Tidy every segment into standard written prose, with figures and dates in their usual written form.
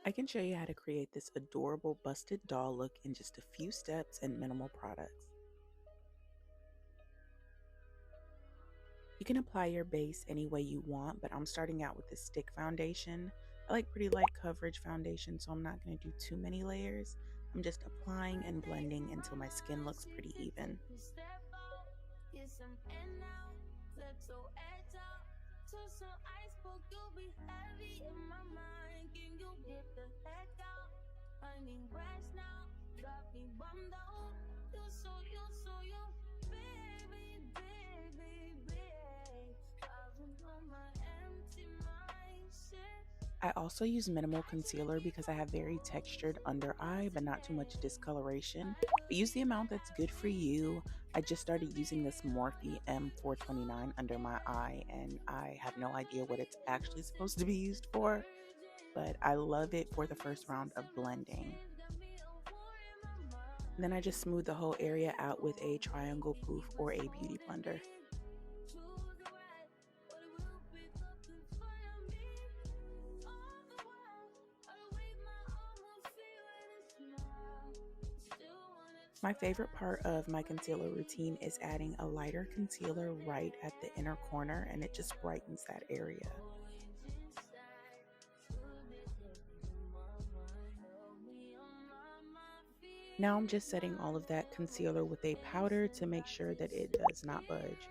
I can show you how to create this adorable busted doll look in just a few steps and minimal products. You can apply your base any way you want, but I'm starting out with this stick foundation. I like pretty light coverage foundation, so I'm not going to do too many layers. I'm just applying and blending until my skin looks pretty even. I also use minimal concealer because I have very textured under eye, but not too much discoloration. But use the amount that's good for you. I just started using this Morphe M429 under my eye, and I have no idea what it's actually supposed to be used for, but I love it for the first round of blending. Then I just smooth the whole area out with a triangle poof or a beauty blender. My favorite part of my concealer routine is adding a lighter concealer right at the inner corner, and it just brightens that area. Now I'm just setting all of that concealer with a powder to make sure that it does not budge.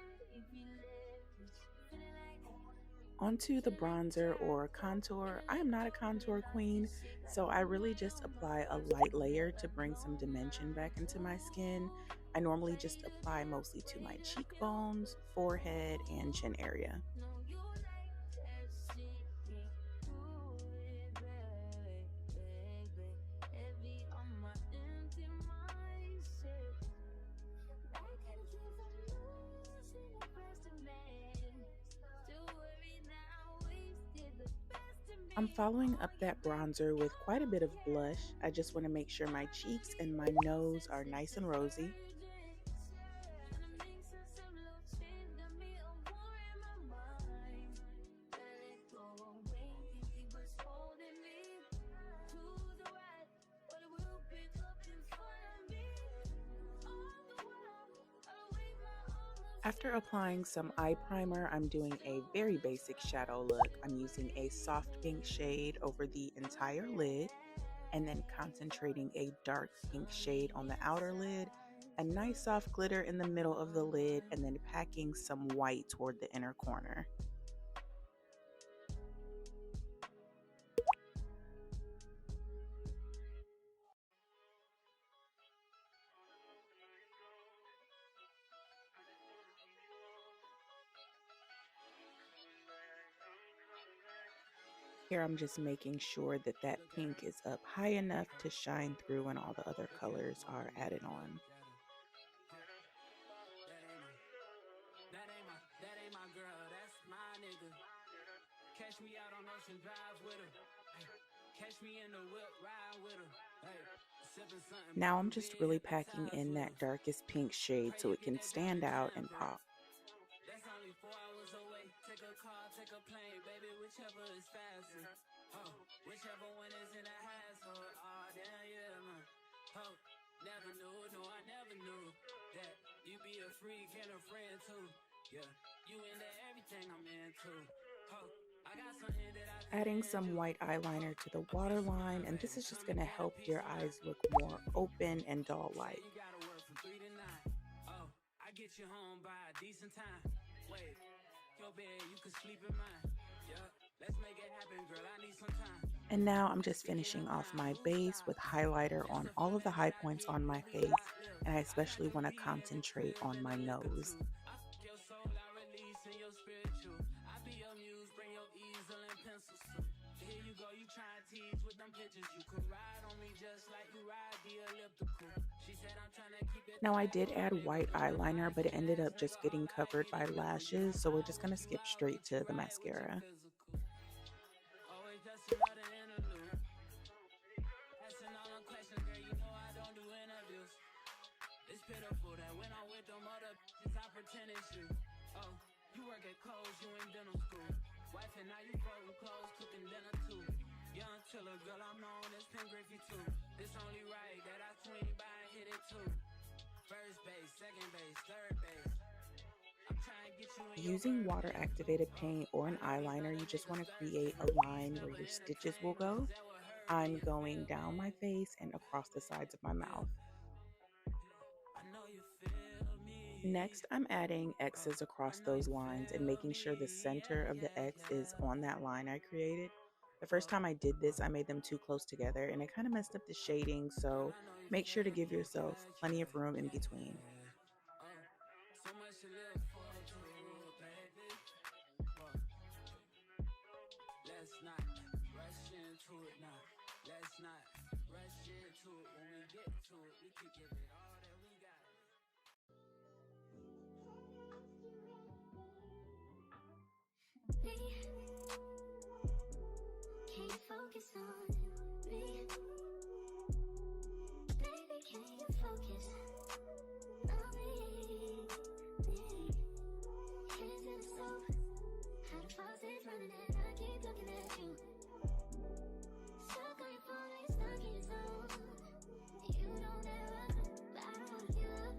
Onto the bronzer or contour. I am not a contour queen, so I really just apply a light layer to bring some dimension back into my skin. I normally just apply mostly to my cheekbones, forehead, and chin area. I'm following up that bronzer with quite a bit of blush. I just want to make sure my cheeks and my nose are nice and rosy. After applying some eye primer, I'm doing a very basic shadow look. I'm using a soft pink shade over the entire lid and then concentrating a dark pink shade on the outer lid, a nice soft glitter in the middle of the lid, and then packing some white toward the inner corner. Here I'm just making sure that that pink is up high enough to shine through when all the other colors are added on. Now I'm just really packing in that darkest pink shade so it can stand out and pop. Adding some white eyeliner to the waterline, and this is just going to help your eyes look more open and doll-like. And now I'm just finishing off my base with highlighter on all of the high points on my face, and I especially want to concentrate on my nose. Now I did add white eyeliner, but it ended up just getting covered by lashes, so we're just going to skip straight to the mascara. Griffey too. This only right that I swing by and hit it too. First base, second base, third base. I'm trying to get you in your Using bird water place. activated paint or I an know these eyeliner, you other just want niggas to thirsty. create a line where Never your stitches will entertain them, go. is that what hurt me? I'm You going feel me? down my face and across the sides of my mouth. I know you feel me. Next, I'm adding X's I across know you those lines and feel making sure the me. Yeah, center of the yeah, X is yeah. on that line I created. The first time I did this, I made them too close together and it kind of messed up the shading, Girl, so I know you make sure to feel give me. yourself Yeah, plenty of room yeah, in yeah, between. yeah. So much to live for, baby. Uh, let's not rush into it now. Let's not rush into it. When we get to it, we can give it all that we got. Can you focus on me? Baby, can you focus on me? Hands in the stove, how the faucet's running and I keep looking at you. Stuck on your phone, you're stuck in your zone. You don't ever, but I don't wanna give up.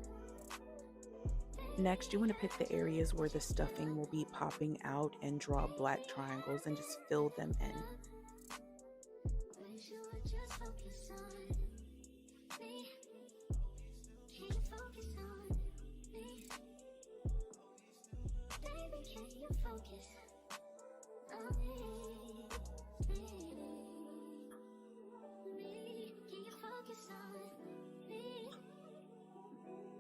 Next, you want to pick the areas where the stuffing will be popping out and draw black triangles and just fill them in. Wish you would just focus on me. Can you focus on me? Baby, can you focus on me? Can you focus on me?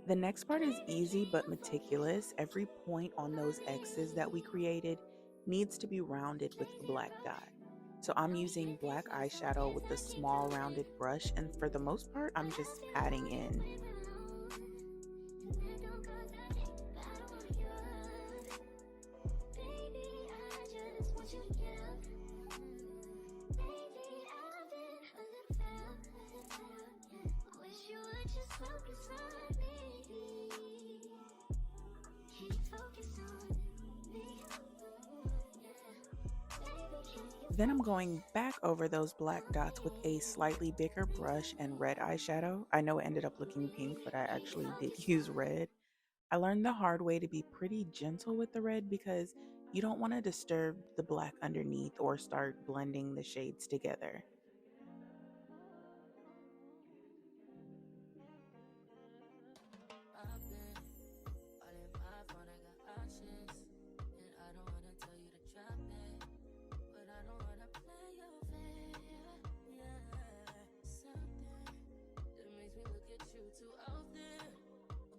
The next part is easy but meticulous. Every point on those X's that we created needs to be rounded with a black dot. So I'm using black eyeshadow with a small rounded brush, and for the most part, I'm just patting in. Then I'm going back over those black dots with a slightly bigger brush and red eyeshadow. I know it ended up looking pink, but I actually did use red. I learned the hard way to be pretty gentle with the red because you don't want to disturb the black underneath or start blending the shades together. I've been all in my phone, I got options. And I don't wanna tell you to drop it, but I don't wanna play your fair. Yeah, something that makes me look at you too often.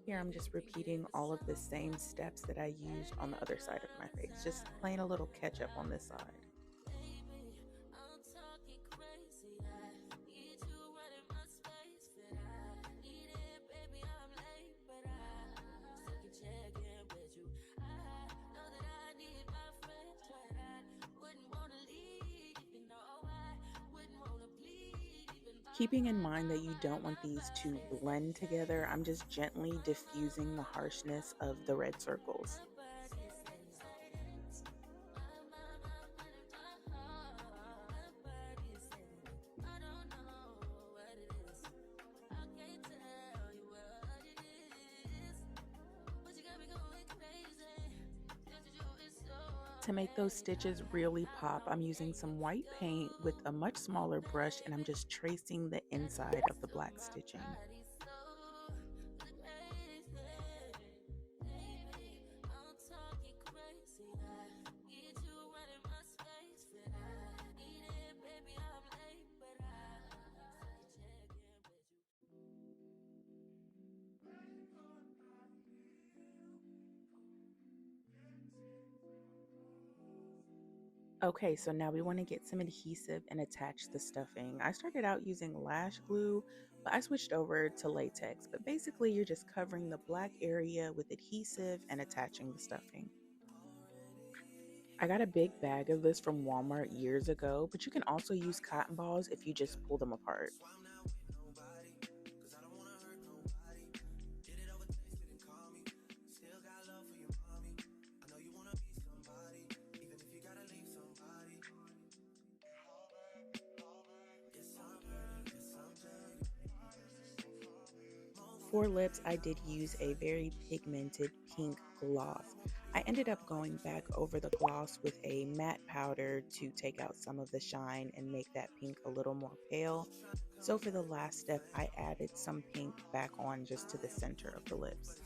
Here I'm just repeating all of the same steps that I used on the other side of my face, just playing a little catch up on this side. Baby, I'm talking crazy. I need you running my space, but I need it, baby. I'm late, but I still can check in with you. I know that I need my friends, but I wouldn't wanna leave, even though I wouldn't wanna bleed, even Keeping in mind that you don't want these to blend together, I'm just gently diffusing the harshness of the red circles. To make those stitches really pop, I'm using some white paint with a much smaller brush and I'm just tracing the inside of the black stitching. Okay, so now we want to get some adhesive and attach the stuffing. I started out using lash glue, but I switched over to latex. But basically, you're just covering the black area with adhesive and attaching the stuffing. I got a big bag of this from Walmart years ago, but you can also use cotton balls if you just pull them apart. For lips, I did use a very pigmented pink gloss. I ended up going back over the gloss with a matte powder to take out some of the shine and make that pink a little more pale. So for the last step, I added some pink back on just to the center of the lips.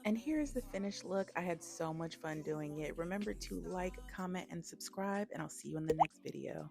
And here's the finished look. I had so much fun doing it. Remember to like, comment, and subscribe, and I'll see you in the next video.